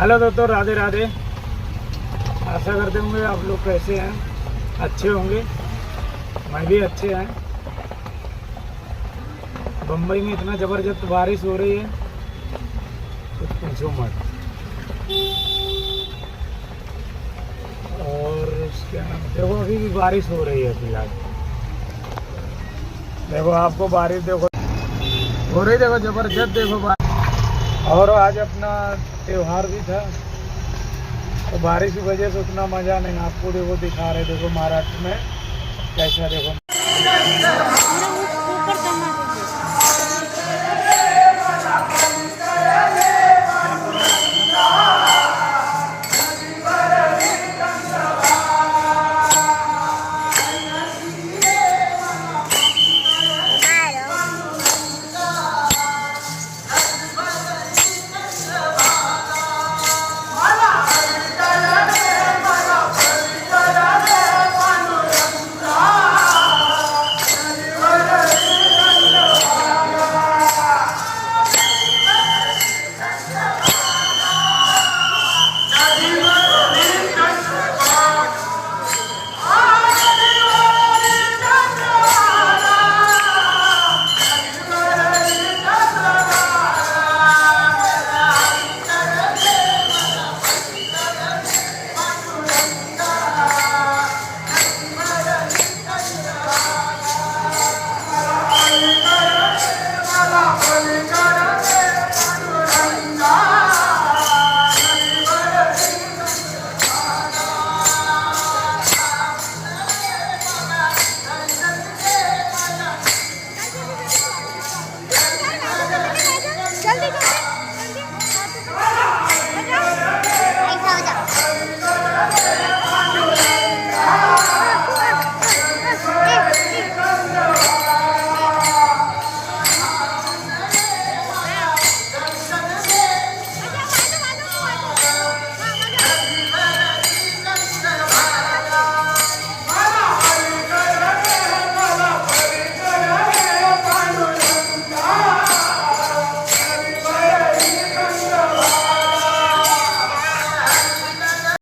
Hello दोस्तों, राधे राधे। आशा करते होंगे आप लोग कैसे हैं, अच्छे होंगे। मैं भी अच्छे हैं। बम्बई में इतना ज़बरदस्त बारिश हो रही है, कुछ पूछो मत। और उसके देखो, अभी भी बारिश हो रही है फिलहाल। देखो आपको बारिश देखो हो रही, देखो ज़बरदस्त, देखो बारिश। और आज अपना त्योहार भी था, तो बारिश की वजह से उतना मज़ा नहीं। आपको देखो दिखा रहे, देखो महाराष्ट्र में कैसा, देखो